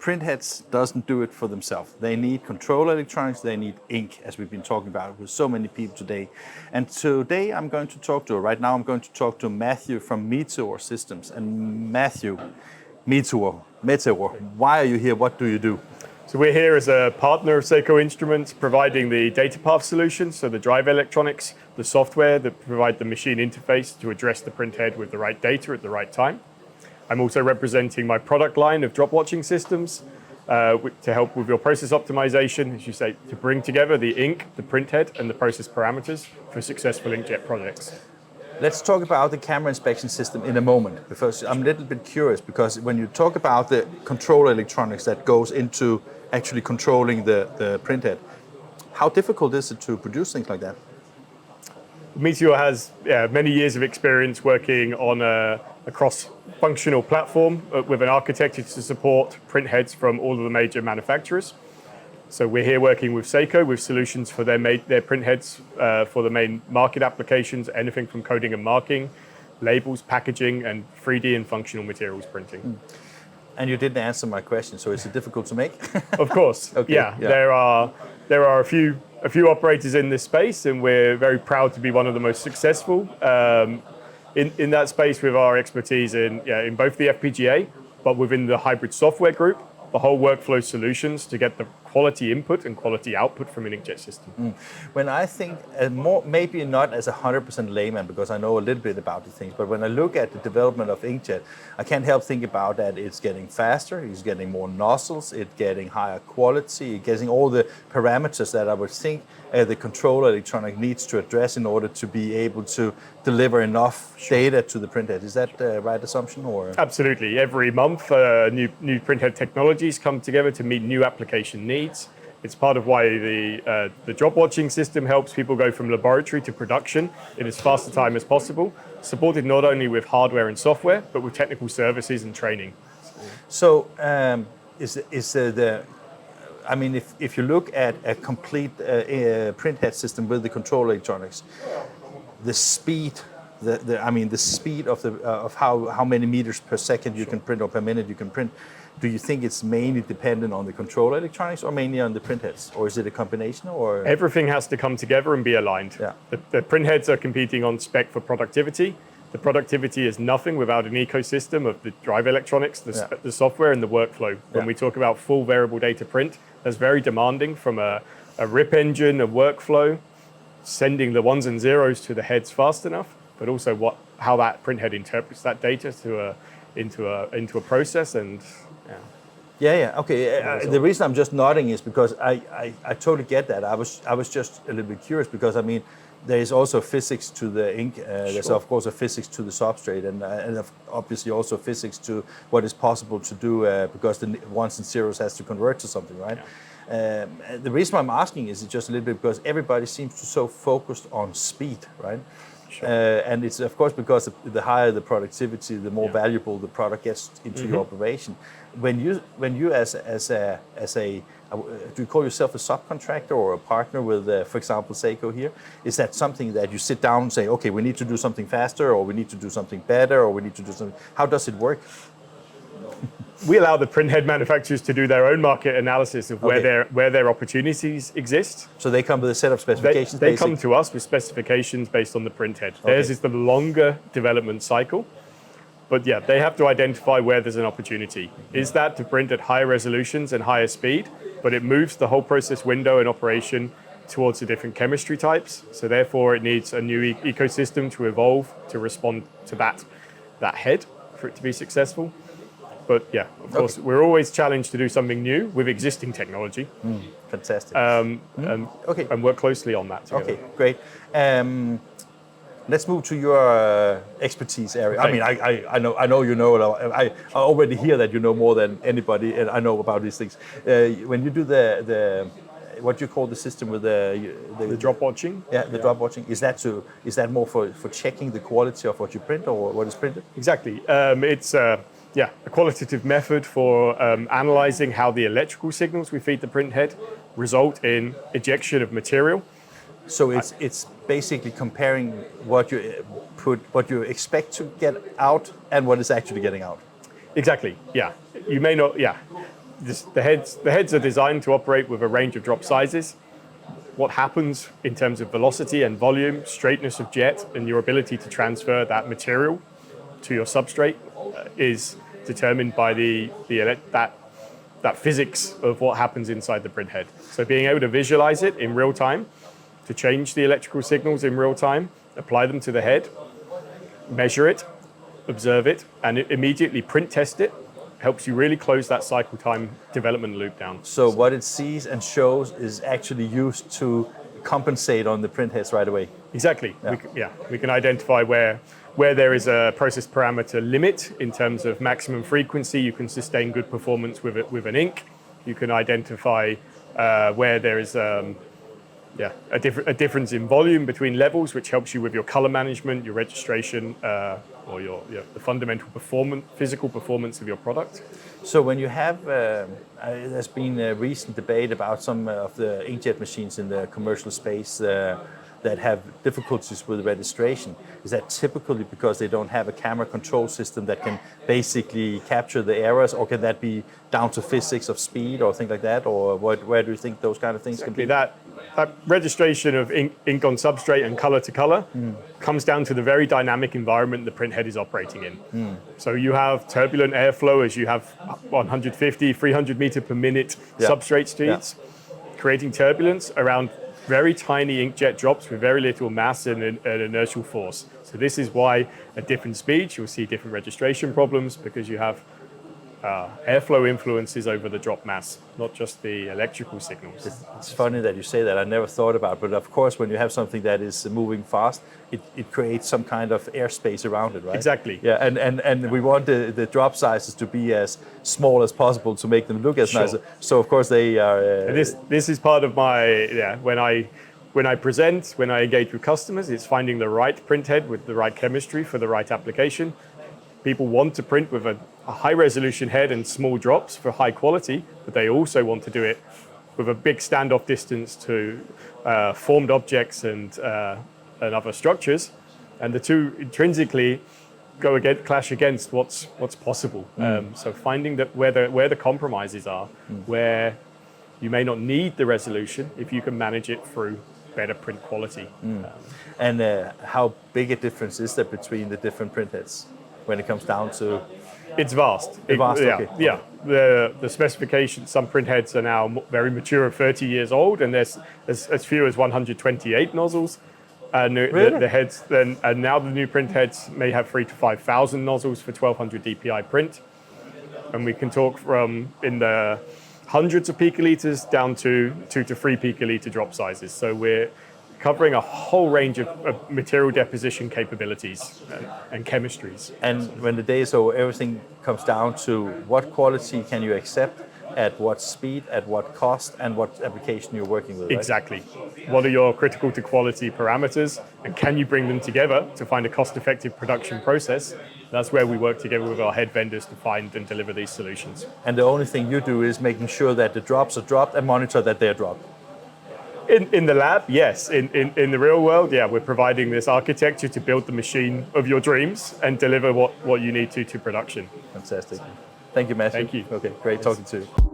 printheads doesn't do it for themselves. They need control electronics, they need ink, as we've been talking about with so many people today. And today I'm going to talk to, right now I'm going to talk to Matthew from Meteor Systems. And Matthew, Meteor, why are you here? What do you do? So we're here as a partner of Seiko Instruments, providing the data path solutions, so the drive electronics, the software that provide the machine interface to address the printhead with the right data at the right time. I'm also representing my product line of drop watching systems to help with your process optimization, as you say, to bring together the ink, the printhead, and the process parameters for successful inkjet projects. Let's talk about the camera inspection system in a moment, because I'm a little bit curious, because when you talk about the control electronics that goes into actually controlling the printhead, how difficult is it to produce things like that? Meteor has many years of experience working on a cross-functional platform with an architecture to support printheads from all of the major manufacturers. So we're here working with Seiko with solutions for their printheads for the main market applications, anything from coding and marking, labels, packaging, and 3D and functional materials printing. And you didn't answer my question, so is it difficult to make? Of course, okay, yeah. There are a few operators in this space, and we're very proud to be one of the most successful in that space with our expertise in both the FPGA, but within the hybrid software group, the whole workflow solutions to get the quality input and quality output from an inkjet system. When I think, maybe not as a 100% layman, because I know a little bit about these things, but when I look at the development of inkjet, I can't help think about that it's getting faster, it's getting more nozzles, it's getting higher quality, it's getting all the parameters that I would think the control electronic needs to address in order to be able to deliver enough data to the printhead. Is that the right assumption? Or? Absolutely. Every month, new printhead technologies come together to meet new application needs. It's part of why the drop watching system helps people go from laboratory to production in as fast a time as possible, supported not only with hardware and software, but with technical services and training. So if you look at a complete printhead system with the control electronics, the speed, the speed of how many meters per second you can print or per minute you can print, do you think it's mainly dependent on the control electronics or mainly on the printheads, or is it a combination? Or everything has to come together and be aligned. Yeah. The printheads are competing on spec for productivity. The productivity is nothing without an ecosystem of the drive electronics, the software, and the workflow. When we talk about full variable data print, that's very demanding from a RIP engine, a workflow, sending the ones and zeros to the heads fast enough, but also how that printhead interprets that data into a process. And okay. The reason I'm just nodding is because I totally get that. I was just a little bit curious, because there is also physics to the ink. There's of course a physics to the substrate, and obviously also physics to what is possible to do because the ones and zeros has to convert to something, right? Yeah. The reason I'm asking is just a little bit because everybody seems to so focused on speed, right? Sure. And it's of course because the higher the productivity, the more valuable the product gets into your operation. When you as a do you call yourself a subcontractor or a partner with, for example, Seiko here? Is that something that you sit down and say, okay, we need to do something faster, or we need to do something better, or we need to do something? How does it work? We allow the printhead manufacturers to do their own market analysis of where their opportunities exist. So they come with a set of specifications? They come to us with specifications based on the printhead. Theirs is the longer development cycle. But yeah, they have to identify where there's an opportunity. Is that to print at higher resolutions and higher speed, but it moves the whole process window and operation towards the different chemistry types. So therefore it needs a new ecosystem to evolve to respond to that head for it to be successful. But yeah, of course, we're always challenged to do something new with existing technology. Fantastic. And work closely on that together. Okay, great. Let's move to your expertise area. Okay. I mean, I know you know. I already hear that you know more than anybody, and I know about these things. When you do the what you call the system with the drop watching. Yeah, the drop watching. Is that more for checking the quality of what you print or what is printed? Exactly. It's a qualitative method for analyzing how the electrical signals we feed the printhead result in ejection of material. So it's basically comparing what you expect to get out and what is actually getting out. Exactly. Yeah. You may not. Yeah. the heads are designed to operate with a range of drop sizes. What happens in terms of velocity and volume, straightness of jet, and your ability to transfer that material to your substrate is determined by that physics of what happens inside the print head. So being able to visualize it in real time, to change the electrical signals in real time, apply them to the head, measure it, observe it, and immediately print test it, helps you really close that cycle time development loop down. So what it sees and shows is actually used to compensate on the print heads right away. Exactly. Yeah. We can identify where there is a process parameter limit in terms of maximum frequency. You can sustain good performance with an ink. You can identify where there is a difference in volume between levels, which helps you with your color management, your registration, or the fundamental physical performance of your product. So when you have, there's been a recent debate about some of the inkjet machines in the commercial space that have difficulties with registration. Is that typically because they don't have a camera control system that can basically capture the errors, or can that be down to physics of speed or things like that? Or where do you think those kind of things can be? That registration of ink on substrate and color to color comes down to the very dynamic environment the print head is operating in. So you have turbulent airflow as you have 150, 300 meter per minute substrate speeds, creating turbulence around very tiny inkjet drops with very little mass and an inertial force. So this is why at different speeds you'll see different registration problems, because you have airflow influences over the drop mass, not just the electrical signals. It's funny that you say that. I never thought about it, but of course when you have something that is moving fast, it creates some kind of airspace around it, right? Exactly. Yeah, and we want the drop sizes to be as small as possible to make them look as nice. So of course they are... This is part of my, when I present, when I engage with customers, it's finding the right print head with the right chemistry for the right application. People want to print with a high resolution head and small drops for high quality, but they also want to do it with a big standoff distance to formed objects and other structures. And the two intrinsically clash against what's possible. So finding that where the compromises are, where you may not need the resolution if you can manage it through better print quality. And how big a difference is there between the different print heads when it comes down to... It's vast. Okay. The specifications, some print heads are now very mature, 30 years old, and there's as few as 128 nozzles. And really? the heads, and now the new print heads may have 3,000 to 5,000 nozzles for 1200 DPI print. And we can talk from in the hundreds of picoliters down to 2 to 3 picoliter drop sizes. So we're covering a whole range of material deposition capabilities and chemistries. And when the day is over, everything comes down to what quality can you accept, at what speed, at what cost, and what application you're working with, right? Exactly. What are your critical to quality parameters, and can you bring them together to find a cost-effective production process? That's where we work together with our head vendors to find and deliver these solutions. And the only thing you do is making sure that the drops are dropped and monitor that they're dropped. In the lab, yes. In the real world, we're providing this architecture to build the machine of your dreams and deliver what you need to production. Fantastic. Thank you, Matthew. Thank you. Okay, great talking to you.